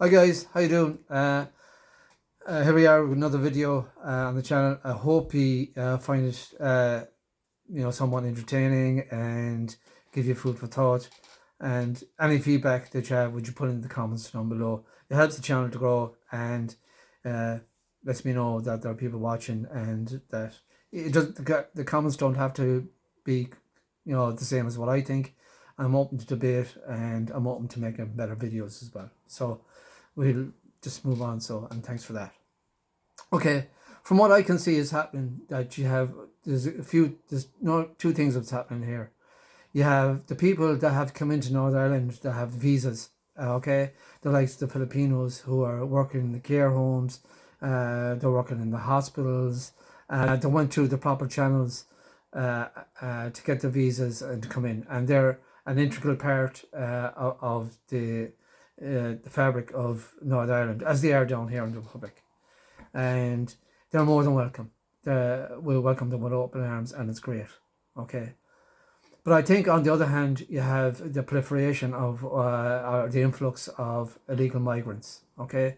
Hi guys, how you doing? Here we are with another video on the channel. I hope you find it, somewhat entertaining and give you food for thought. And any feedback that you have, would you put in the comments down below? It helps the channel to grow and uh, lets me know that there are people watching and that it does. The comments don't have to be, the same as what I think. I'm open to debate and I'm open to making better videos as well. So we'll just move on. So, and thanks for that. Okay, from what I can see is happening that there's no two things that's happening here. You have the people that have come into Northern Ireland that have visas. Okay, the likes of the Filipinos who are working in the care homes, they're working in the hospitals. They went through the proper channels to get the visas and to come in, and they're an integral part of the fabric of Northern Ireland, as they are down here in the Republic, and they're more than welcome. We'll welcome them with open arms, and it's great. Okay. But I think, on the other hand, you have the proliferation of or the influx of illegal migrants. Okay,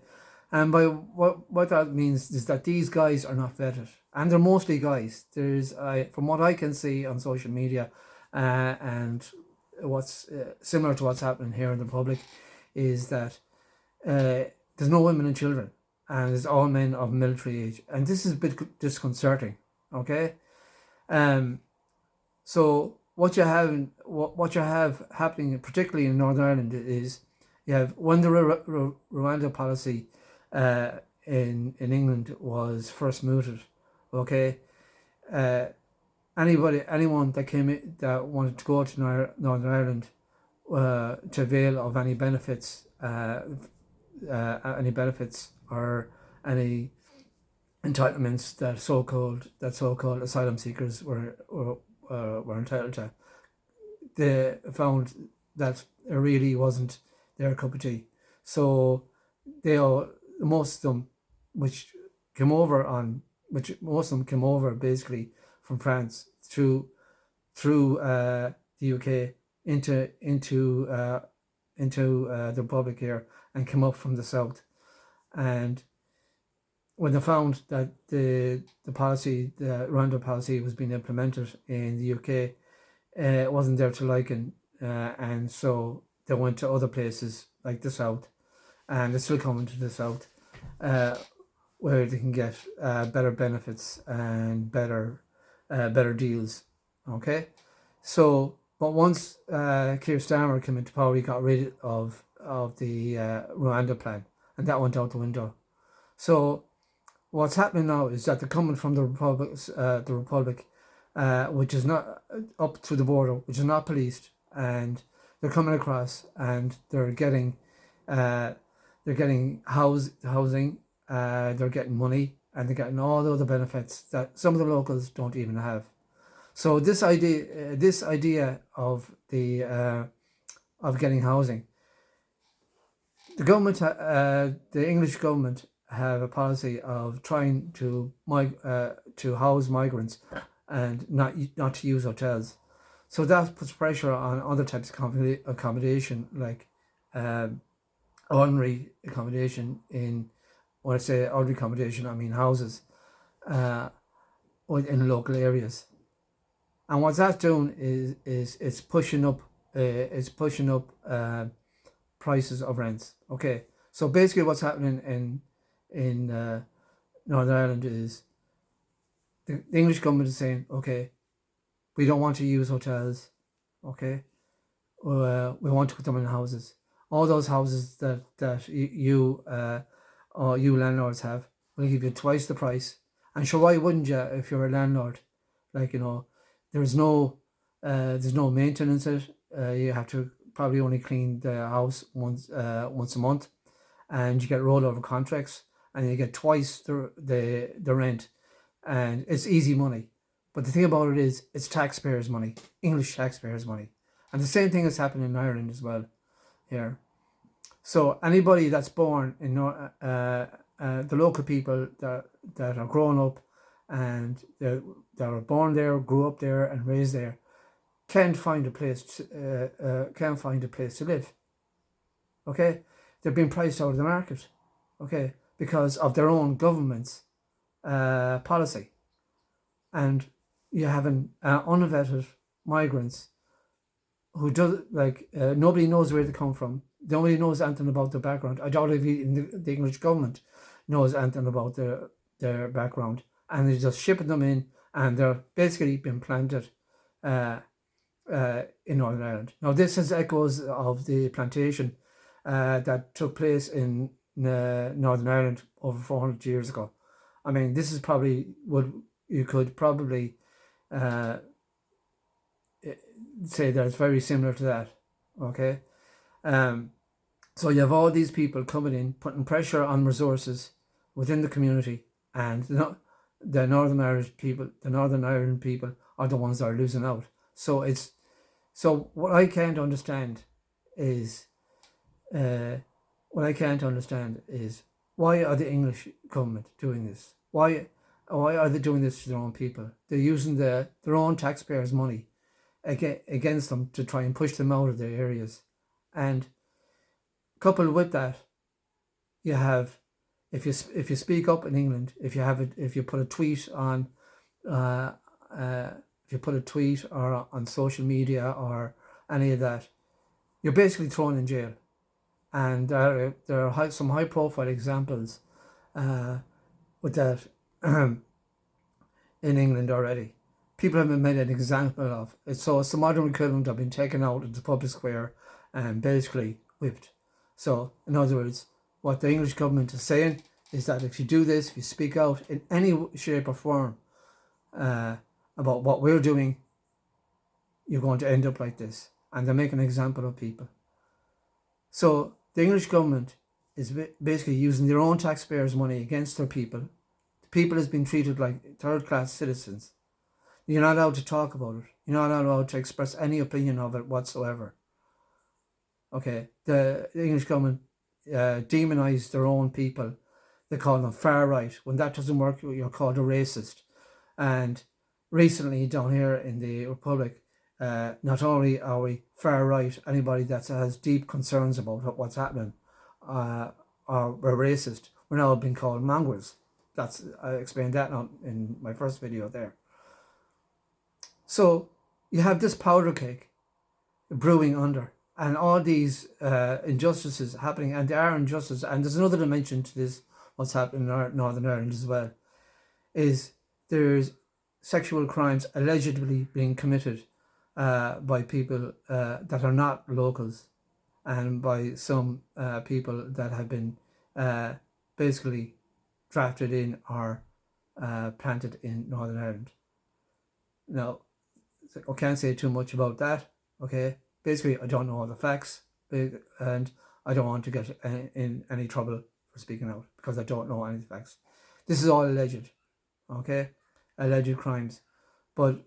and by what that means is that these guys are not vetted, and they're mostly guys. From what I can see on social media, and what's similar to what's happening here in the Republic, is that there's no women and children, and it's all men of military age, and this is a bit disconcerting. Okay, so what you have happening, particularly in Northern Ireland, is you have when the Rwanda policy in England was first mooted. Okay, uh, anyone that came in, that wanted to go to Northern Ireland to avail of any benefits or any entitlements that so-called asylum seekers were entitled to, they found that it really wasn't their cup of tea. So they all most of them, which most of them came over basically from France through the UK into the Republic here, and came up from the south. And when they found that the Rwanda policy was being implemented in the UK, it wasn't there to liken, and so they went to other places like the south, and they're still coming to the south, uh, where they can get better benefits and better deals. Okay, so but once Keir Starmer came into power, he got rid of the Rwanda plan, and that went out the window. So what's happening now is that they're coming from the Republic, which is not up to the border, which is not policed, and they're coming across, and they're getting housing, they're getting money, and they're getting all the other benefits that some of the locals don't even have. So this idea of getting housing, the English government have a policy of trying to house migrants and not to use hotels. So that puts pressure on other types of accommodation, like ordinary accommodation. When I say ordinary accommodation, I mean houses uh, in local areas. And what that's doing is it's pushing up prices of rents. Okay, so basically, what's happening in Northern Ireland is the English government is saying, okay, we don't want to use hotels. Okay, we want to put them in houses. All those houses that you or you landlords have, will give you twice the price. And sure, why wouldn't you if you're a landlord? Like, there's no maintenance. You have to probably only clean the house once a month, and you get rollover contracts, and you get twice the rent, and it's easy money. But the thing about it is, it's taxpayers' money, English taxpayers' money, and the same thing is happening in Ireland as well here. So anybody that's born in the local people that are growing up, and that are born there, grew up there, and raised there, can't find a place to live. Okay, they're being priced out of the market, okay, because of their own government's policy. And you have unvetted migrants who nobody knows where they come from. Nobody knows anything about their background. I doubt if the English government knows anything about their background, and they're just shipping them in, and they're basically being planted in Northern Ireland. Now, this is echoes of the plantation that took place in Northern Ireland over 400 years ago. I mean, this is probably what you could probably say that it's very similar to that, okay? So you have all these people coming in, putting pressure on resources within the community, and the Northern Irish people, the Northern Ireland people, are the ones that are losing out. So what I can't understand is why are the English government doing this? Why are they doing this to their own people? They're using their own taxpayers' money against them to try and push them out of their areas. And coupled with that, you have, if you speak up in England, if you put a tweet on, if you put a tweet or on social media or any of that, you're basically thrown in jail. And there are some high profile examples with that in England already. People have been made an example of it. So it's the modern equivalent of being taken out into the public square and basically whipped. So in other words, what the English government is saying is that if you do this, if you speak out in any shape or form about what we're doing, you're going to end up like this. And they're making an example of people. So the English government is basically using their own taxpayers' money against their people. The people has been treated like third-class citizens. You're not allowed to talk about it. You're not allowed to express any opinion of it whatsoever. Okay, the English government demonize their own people. They call them far right. When that doesn't work, you're called a racist. And recently down here in the Republic, not only are we far right, anybody that has deep concerns about what's happening, or we're racist, we're now being called mongrels. I explained that in my first video there. So you have this powder cake brewing under, and all these injustices happening, and there are injustices, and there's another dimension to this, what's happening in Northern Ireland as well, is there's sexual crimes allegedly being committed by people that are not locals, and by some people that have been basically drafted in or planted in Northern Ireland. Now, I can't say too much about that, okay? Basically, I don't know all the facts, and I don't want to get in any trouble for speaking out, because I don't know any facts. This is all alleged, okay? Alleged crimes. But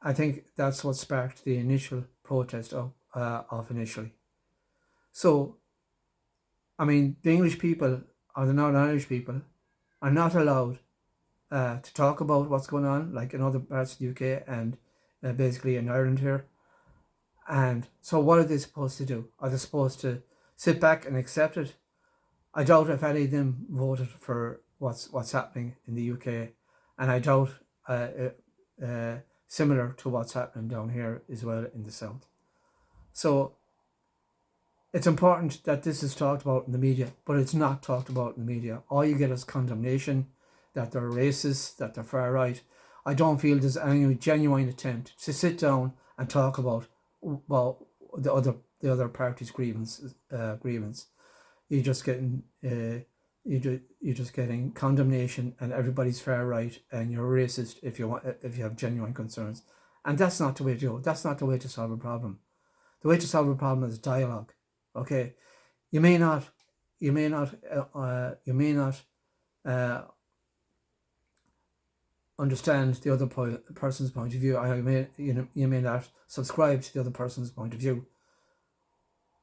I think that's what sparked the initial protest of initially. So, I mean, the English people, or the Northern Irish people, are not allowed to talk about what's going on, like in other parts of the UK and basically in Ireland here. And so what are they supposed to do? Are they supposed to sit back and accept it? I doubt if any of them voted for what's happening in the UK, and I doubt similar to what's happening down here as well in the south. So it's important that this is talked about in the media, but it's not talked about in the media. All you get is condemnation, that they're racist, that they're far right. I don't feel there's any genuine attempt to sit down and talk about the other party's grievance. You're just getting you're just getting condemnation, and everybody's far right, and you're racist if you have genuine concerns. And that's not the way to go. That's not the way to solve a problem. The way to solve a problem is dialogue. Okay, you may not understand the other person's point of view. You may not subscribe to the other person's point of view.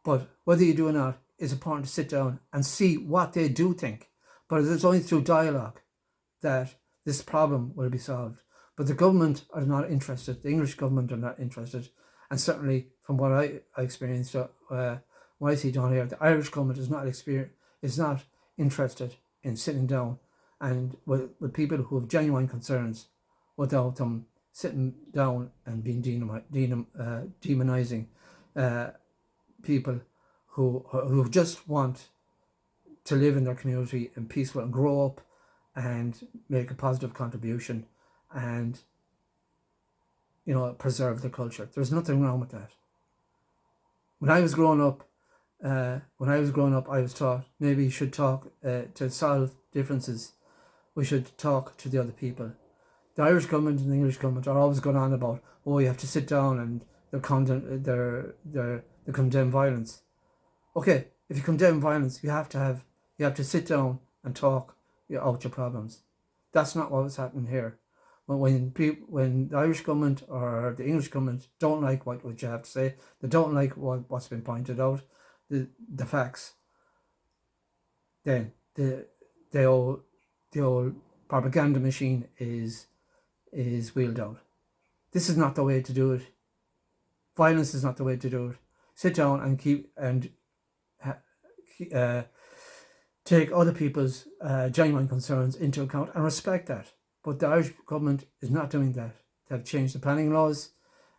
But whether you do or not, it's important to sit down and see what they do think. But it's only through dialogue that this problem will be solved. But the government are not interested. The English government are not interested. And certainly from what I experienced what I see down here, the Irish government is not interested in sitting down and with people who have genuine concerns without them sitting down and being demonizing people who just want to live in their community and peaceful and grow up and make a positive contribution and preserve the culture. There's nothing wrong with that. When I was growing up, I was taught maybe you should talk to solve differences. We should talk to the other people. The Irish government and the English government are always going on about, oh, you have to sit down and they condemn violence. Okay, if you condemn violence, you have to sit down and talk out your problems. That's not what was happening here. When the Irish government or the English government don't like what you have to say, they don't like what's been pointed out, the facts, then the old propaganda machine is wheeled out. This is not the way to do it. Violence is not the way to do it. Sit down and take other people's genuine concerns into account and respect that. But the Irish government is not doing that. They have changed the planning laws.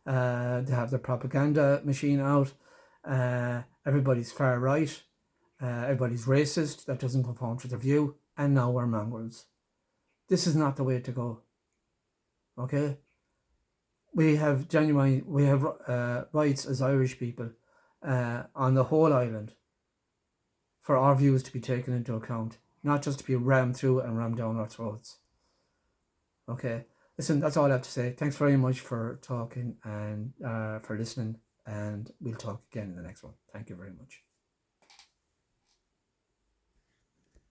They have the propaganda machine out. Everybody's far right. Everybody's racist. That doesn't conform to their view. And now we're mongrels. This is not the way to go. Okay? We have rights as Irish people on the whole island for our views to be taken into account, not just to be rammed through and rammed down our throats. Okay, listen, that's all I have to say. Thanks very much for talking and for listening, and we'll talk again in the next one. Thank you very much.